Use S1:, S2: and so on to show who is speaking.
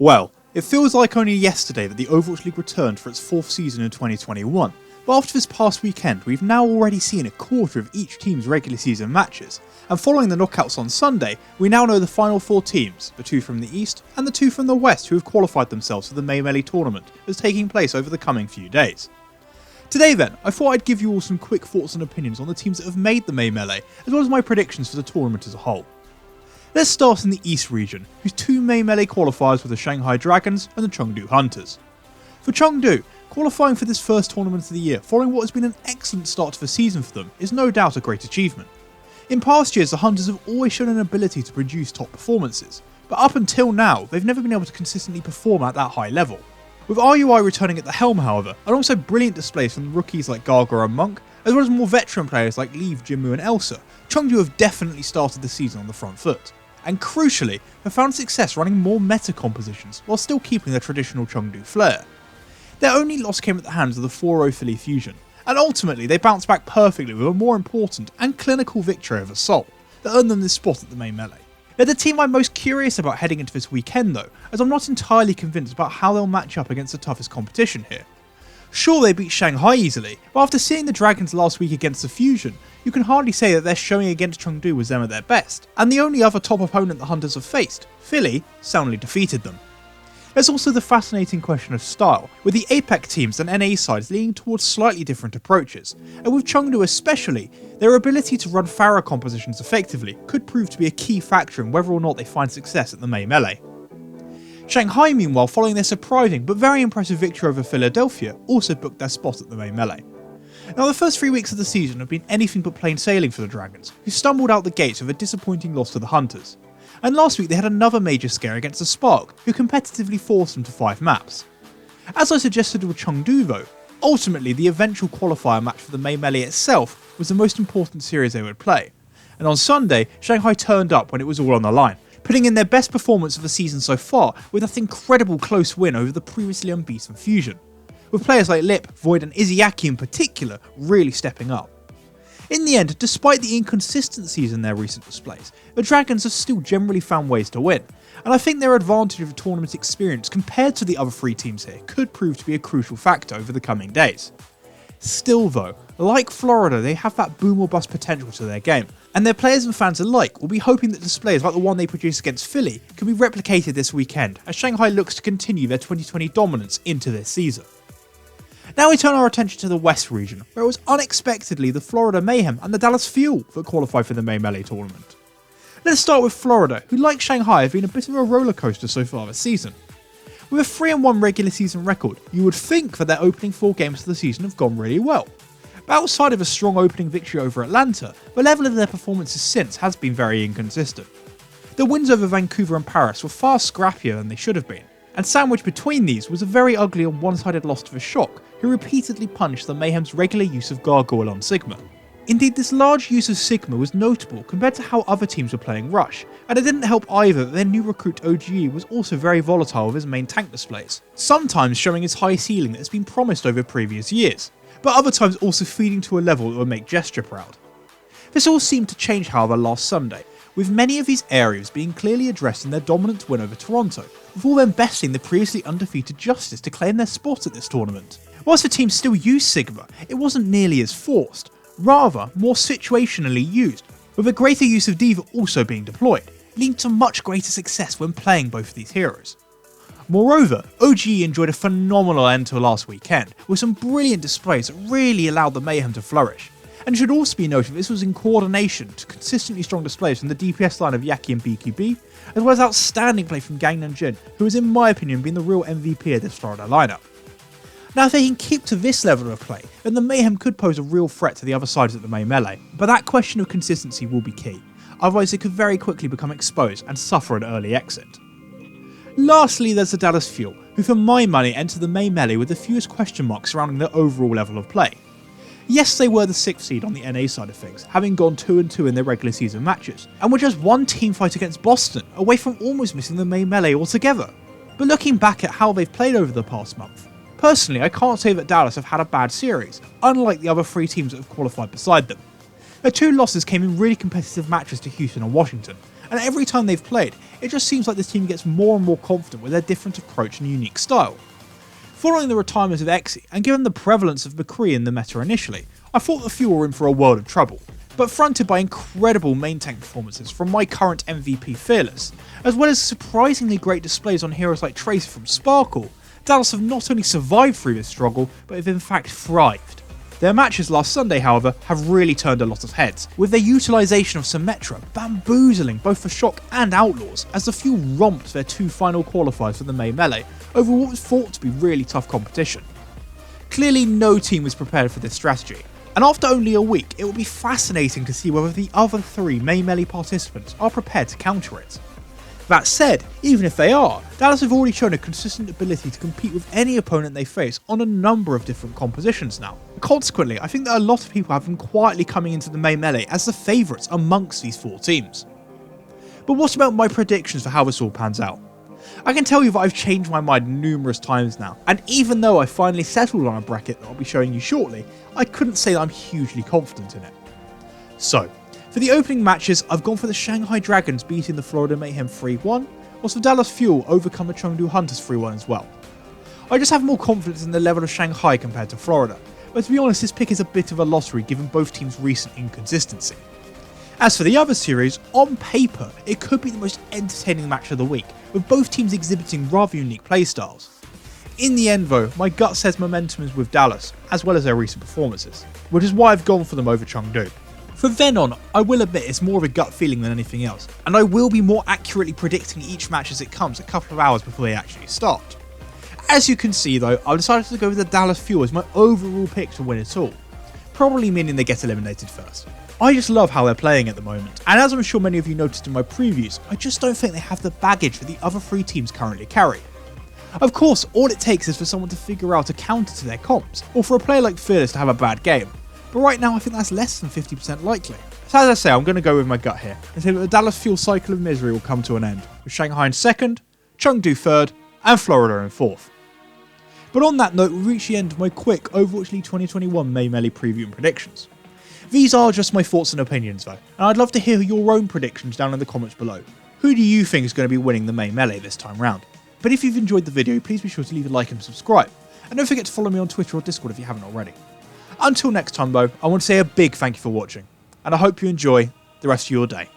S1: Well, it feels like only yesterday that the Overwatch League returned for its 4th season in 2021, but after this past weekend we've now already seen a quarter of each team's regular season matches, and following the knockouts on Sunday, we now know the final 4 teams, the 2 from the East and the 2 from the West who have qualified themselves for the Mayhem tournament that's taking place over the coming few days. Today then, I thought I'd give you all some quick thoughts and opinions on the teams that have made the May Melee, as well as my predictions for the tournament as a whole. Let's start in the East region, whose 2 May Melee qualifiers were the Shanghai Dragons and the Chengdu Hunters. For Chengdu, qualifying for this first tournament of the year following what has been an excellent start to the season for them is no doubt a great achievement. In past years the Hunters have always shown an ability to produce top performances, but up until now they've never been able to consistently perform at that high level. With RUI returning at the helm however, and also brilliant displays from rookies like Gargoyle and Monk, as well as more veteran players like Leave, Jinmu and Elsa, Chengdu have definitely started the season on the front foot. And crucially, have found success running more meta compositions while still keeping their traditional Chengdu flair. Their only loss came at the hands of the 4-0 Philly Fusion, and ultimately they bounced back perfectly with a more important and clinical victory over Seoul that earned them this spot at the May Melee. They're the team I'm most curious about heading into this weekend though, as I'm not entirely convinced about how they'll match up against the toughest competition here. Sure, they beat Shanghai easily, but after seeing the Dragons last week against the Fusion, you can hardly say that their showing against Chengdu was them at their best, and the only other top opponent the Hunters have faced, Philly, soundly defeated them. There's also the fascinating question of style, with the APEC teams and NA sides leaning towards slightly different approaches, and with Chengdu especially, their ability to run Pharah compositions effectively could prove to be a key factor in whether or not they find success at the May Melee. Shanghai meanwhile, following their surprising but very impressive victory over Philadelphia, also booked their spot at the May Melee. Now the first 3 weeks of the season have been anything but plain sailing for the Dragons, who stumbled out the gates with a disappointing loss to the Hunters. And last week they had another major scare against the Spark, who competitively forced them to 5 maps. As I suggested with Chengdu though, ultimately the eventual qualifier match for the May Melee itself was the most important series they would play. And on Sunday, Shanghai turned up when it was all on the line, putting in their best performance of the season so far with that incredible close win over the previously unbeaten Fusion, with players like Lip, Void and Izzyaki in particular really stepping up. In the end, despite the inconsistencies in their recent displays, the Dragons have still generally found ways to win, and I think their advantage of tournament experience compared to the other 3 teams here could prove to be a crucial factor over the coming days. Still though, like Florida, they have that boom or bust potential to their game, and their players and fans alike will be hoping that displays like the one they produced against Philly can be replicated this weekend as Shanghai looks to continue their 2020 dominance into this season. Now we turn our attention to the West region, where it was unexpectedly the Florida Mayhem and the Dallas Fuel that qualified for the May Melee tournament. Let's start with Florida, who like Shanghai have been a bit of a rollercoaster so far this season. With a 3-1 regular season record, you would think that their opening 4 games of the season have gone really well. But outside of a strong opening victory over Atlanta, the level of their performances since has been very inconsistent. The wins over Vancouver and Paris were far scrappier than they should have been, and sandwiched between these was a very ugly and one-sided loss to the Shock, who repeatedly punished the Mayhem's regular use of Gargoyle on Sigma. Indeed, this large use of Sigma was notable compared to how other teams were playing Rush, and it didn't help either that their new recruit OGE was also very volatile with his main tank displays, sometimes showing his high ceiling that has been promised over previous years, but other times also feeding to a level that would make Gesture proud. This all seemed to change however last Sunday, with many of these areas being clearly addressed in their dominant win over Toronto, with all them besting the previously undefeated Justice to claim their spot at this tournament. Whilst the team still used Sigma, it wasn't nearly as forced, rather more situationally used, with a greater use of Diva also being deployed, leading to much greater success when playing both of these heroes. Moreover, OGE enjoyed a phenomenal end to last weekend, with some brilliant displays that really allowed the Mayhem to flourish. And it should also be noted this was in coordination to consistently strong displays from the DPS line of Yaki and BQB, as well as outstanding play from Gangnam Jin, who has in my opinion been the real MVP of this Florida lineup. Now if they can keep to this level of play, then the Mayhem could pose a real threat to the other sides at the May Melee, but that question of consistency will be key, otherwise it could very quickly become exposed and suffer an early exit. Lastly, there's the Dallas Fuel, who for my money enter the May Melee with the fewest question marks surrounding their overall level of play. Yes, they were the 6th seed on the NA side of things, having gone 2-2 in their regular season matches, and were just one team fight against Boston, away from almost missing the May Melee altogether. But looking back at how they've played over the past month, personally I can't say that Dallas have had a bad series, unlike the other 3 teams that have qualified beside them. Their 2 losses came in really competitive matches to Houston and Washington, and every time they've played, it just seems like this team gets more and more confident with their different approach and unique style. Following the retirement of Exi, and given the prevalence of McCree in the meta initially, I thought the Fuel were in for a world of trouble, but fronted by incredible main tank performances from my current MVP Fearless, as well as surprisingly great displays on heroes like Tracer from Sparkle, Dallas have not only survived through this struggle, but have in fact thrived. Their matches last Sunday, however, have really turned a lot of heads, with their utilisation of Symmetra bamboozling both the Shock and Outlaws as the Fuel romped their 2 final qualifiers for the May Melee over what was thought to be really tough competition. Clearly no team was prepared for this strategy, and after only a week it will be fascinating to see whether the other 3 May Melee participants are prepared to counter it. That said, even if they are, Dallas have already shown a consistent ability to compete with any opponent they face on a number of different compositions now. Consequently, I think that a lot of people have them quietly coming into the May Melee as the favourites amongst these 4 teams. But what about my predictions for how this all pans out? I can tell you that I've changed my mind numerous times now, and even though I finally settled on a bracket that I'll be showing you shortly, I couldn't say that I'm hugely confident in it. So, for the opening matches, I've gone for the Shanghai Dragons beating the Florida Mayhem 3-1, whilst the Dallas Fuel overcome the Chengdu Hunters 3-1 as well. I just have more confidence in the level of Shanghai compared to Florida, but to be honest this pick is a bit of a lottery given both teams' recent inconsistency. As for the other series, on paper it could be the most entertaining match of the week, with both teams exhibiting rather unique playstyles. In the end though, my gut says momentum is with Dallas, as well as their recent performances, which is why I've gone for them over Chengdu. From then on, I will admit it's more of a gut feeling than anything else, and I will be more accurately predicting each match as it comes a couple of hours before they actually start. As you can see though, I've decided to go with the Dallas Fuel as my overall pick to win it all, probably meaning they get eliminated first. I just love how they're playing at the moment, and as I'm sure many of you noticed in my previews, I just don't think they have the baggage that the other 3 teams currently carry. Of course, all it takes is for someone to figure out a counter to their comps, or for a player like Fearless to have a bad game. But right now I think that's less than 50% likely. So as I say, I'm going to go with my gut here and say that the Dallas Fuel cycle of misery will come to an end, with Shanghai in 2nd, Chengdu 3rd, and Florida in 4th. But on that note, we've reached the end of my quick Overwatch League 2021 May Melee preview and predictions. These are just my thoughts and opinions though, and I'd love to hear your own predictions down in the comments below. Who do you think is going to be winning the May Melee this time round? But if you've enjoyed the video, please be sure to leave a like and subscribe, and don't forget to follow me on Twitter or Discord if you haven't already. Until next time though, I want to say a big thank you for watching, and I hope you enjoy the rest of your day.